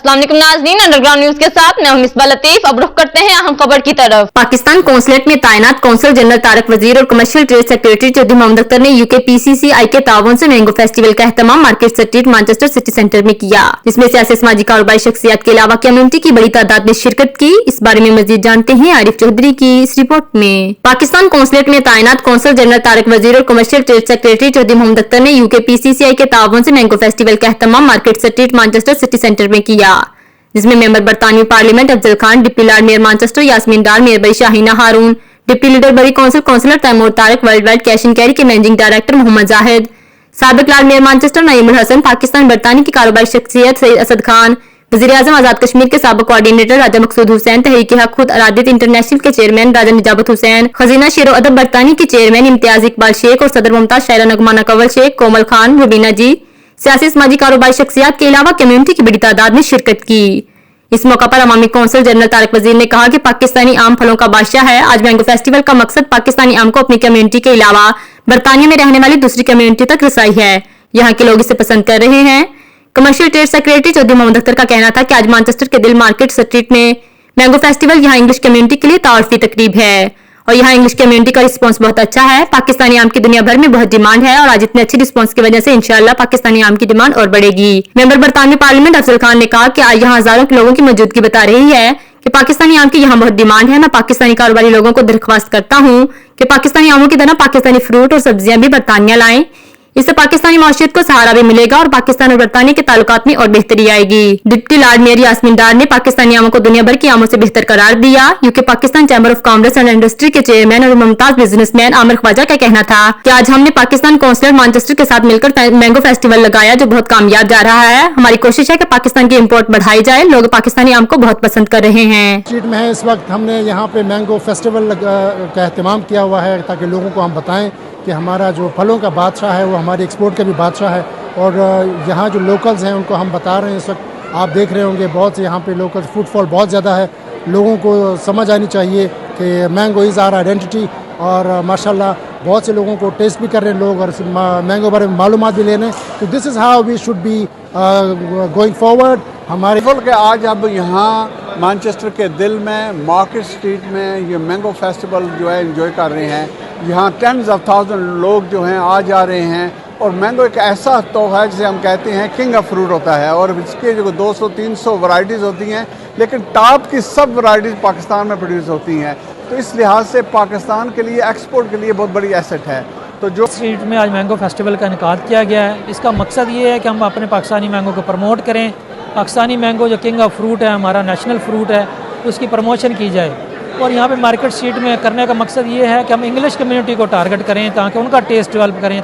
अस्सलाम वालेकुम नाज़रीन, अंडरग्राउंड न्यूज के साथ मैं हूं मिसबा लतीफ। अब रुख करते हैं अहम खबर की तरफ। पाकिस्तान कौंसलेट में तैनात कौंसल जनरल तारिक वजीर और commercial trade secretary Chaudhry Mohammad Akhtar ने यूके PCCI के ताउन से मैंगो फेस्टिवल का एहतमाम market street Manchester city centre में किया, जिसमें सियासी समाजी कारोबारी शख्सियत के अलावा कम्युनिटी की बड़ी तादाद ने शिरकत की। इस बारे में मजीद जानते हैं आरिफ चौधरी की इस रिपोर्ट में। पाकिस्तान कौंसलेट में तैनात कौंसल जनरल तारिक वजीर और commercial trade secretary Chaudhry Mohammad Akhtar ने यूके PCCI के ताउन से मैंगो फेस्टिवल का एहतमाम market street Manchester city centre में किया, जिसमें मेंबर बरतानवी parliament Afzal Khan, deputy lord mayor Manchester Yasmeen Dar, mayor Bury Shaheena Haroon, deputy leader Bury council councillor Taimur Tariq, world wide cash and carry के मैनेजिंग डायरेक्टर मोहम्मद जाहिद, साबिक lord mayor Manchester Naeemul Hasan, Pakistan बरतानी की कारोबारी शख्सियत सईद असद खान, वज़ीर आज़म आजाद कश्मीर के साबिक कोऑर्डिनेटर राजा मकसूद हुसैन, तहरीक हक खुद अरादित इंटरनेशनल के चेयरमैन राजा निजाबत हुसैन, खजीना शेर अदब बरतानी के चेयरमैन इम्तियाज इकबाल शेख और सदर मुमताज शायरा नगमाना कंवल शेख, कोमल खान, रुबीना जी, सियासी समाजी कारोबारी शख्सियत के अलावा कम्युनिटी की बड़ी तादाद ने शिरकत की। इस मौका पर अवामी कौंसल जनरल तारिक वजीर ने कहा कि पाकिस्तानी आम फलों का बादशाह है। आज मैंगो फेस्टिवल का मकसद पाकिस्तानी आम को अपनी कम्युनिटी के अलावा बरतानिया में रहने वाली दूसरी कम्युनिटी तक रसाई है। यहाँ के लोग इसे पसंद कर रहे हैं। Commercial trade secretary Chaudhry Mohammad Akhtar का कहना था कि आज मैनचेस्टर के दिल मार्केट स्ट्रीट में मैंगो फेस्टिवल यहाँ इंग्लिश कम्युनिटी के लिए तारुफी तकरीब है और यहाँ इंग्लिश कम्युनिटी का रिस्पांस बहुत अच्छा है। पाकिस्तानी आम की दुनिया भर में बहुत डिमांड है और आज इतने अच्छे रिस्पांस की वजह से इंशाअल्लाह पाकिस्तानी आम की डिमांड और बढ़ेगी। मेंबर बरतानवी पार्लियामेंट अफजल खान ने कहा कि आज यहाँ हजारों के लोगों की मौजूदगी बता रही है कि पाकिस्तानी आम की यहाँ बहुत डिमांड है। मैं पाकिस्तानी कारोबारी लोगों को दरख्वास्त करता हूँ कि पाकिस्तानी आमों की तरह पाकिस्तानी फ्रूट और सब्जियां भी बरतानिया लाएं। इससे पाकिस्तानी माशियत को सहारा भी मिलेगा और पाकिस्तान और बरतानिया के ताल्लुकात में और बेहतरी आएगी। डिप्टी लॉर्ड मेयर यास्मीन डार ने पाकिस्तानी आमों को दुनिया भर की आमों से बेहतर करार दिया। UK Pakistan chamber of commerce and industry के चेयरमैन और मुमताज बिजनेसमैन आमिर ख्वाजा का कहना था कि आज हमने पाकिस्तान कौंसलर मैनचेस्टर के साथ मिलकर मैंगो फेस्टिवल लगाया जो बहुत कामयाब जा रहा है। हमारी कोशिश है कि पाकिस्तान की इम्पोर्ट बढ़ाई जाए। लोग पाकिस्तानी आम को बहुत पसंद कर रहे हैं। स्ट्रीट में है इस वक्त हमने यहाँ पे मैंगो फेस्टिवल का एहतमाम किया हुआ है ताकि लोगों को हम बताएं कि हमारा जो फलों का बादशाह है वो हमारे एक्सपोर्ट का भी बादशाह है। और यहाँ जो लोकल्स हैं उनको हम बता रहे हैं। इस वक्त आप देख रहे होंगे बहुत से यहाँ पे लोकल फुटफॉल बहुत ज़्यादा है। लोगों को समझ आनी चाहिए कि मैंगो इज़ आवर आइडेंटिटी और माशाल्लाह बहुत से लोगों को टेस्ट भी कर रहे हैं लोग और मैंगो बारे में मालूमात भी ले रहे हैं। तो this is how we should be going forward. हमारे के आज अब यहाँ मैनचेस्टर के दिल में मार्केट स्ट्रीट में ये मैंगो फेस्टिवल जो है एंजॉय कर रहे हैं। यहाँ टेंस ऑफ थाउजेंड लोग जो हैं आ जा रहे हैं और मैंगो एक ऐसा तोहफा है जिसे हम कहते हैं किंग ऑफ फ्रूट होता है और इसके जो 200-300 वैरायटीज़ होती हैं, लेकिन टॉप की सब वैरायटीज़ पाकिस्तान में प्रोड्यूस होती हैं। तो इस लिहाज से पाकिस्तान के लिए एक्सपोर्ट के लिए बहुत बड़ी एसेट है। तो जो स्ट्रीट में आज मैंगो फेस्टिवल का इनेकाद किया गया है, इसका मकसद ये है कि हम अपने पाकिस्तानी मैंगो को प्रमोट करें। पाकिस्तानी मैंगो जो किंग ऑफ फ्रूट है, हमारा नेशनल फ्रूट है, उसकी प्रमोशन की जाए। और यहाँ पे मार्केट स्ट्रीट में करने का मकसद ये है कि हम इंग्लिश कम्युनिटी को टारगेट करें ताकि उनका टेस्ट डेवलप करें।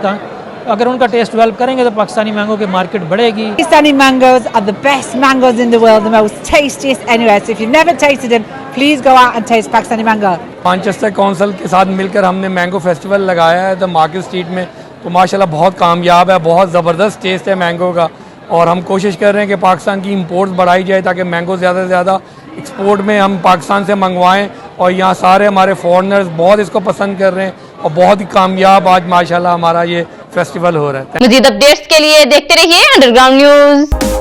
अगर उनका टेस्ट डेवलप करेंगे तो पाकिस्तानी मैंगो की मार्केट बढ़ेगी। Pakistani mangoes are the best mangoes in the world, the most tastiest anywhere. So if you've never tasted them, please go out and taste Pakistani mango. Manchester council के साथ मिलकर हमने mango festival लगाया है तो market street में, तो माशाल्लाह बहुत कामयाब है। बहुत ज़बरदस्त टेस्ट है मैंगो का और हम कोशिश कर रहे हैं कि पाकिस्तान की इंपोर्ट बढ़ाई जाए ताकि मैंगो ज़्यादा से ज़्यादा एक्सपोर्ट में हम पाकिस्तान से मंगवाएं। और यहाँ सारे हमारे फॉरेनर्स बहुत इसको पसंद कर रहे हैं और बहुत ही कामयाब आज माशाल्लाह हमारा ये फेस्टिवल हो रहा है। मज़ीद अपडेट्स के लिए देखते रहिए अंडरग्राउंड न्यूज़।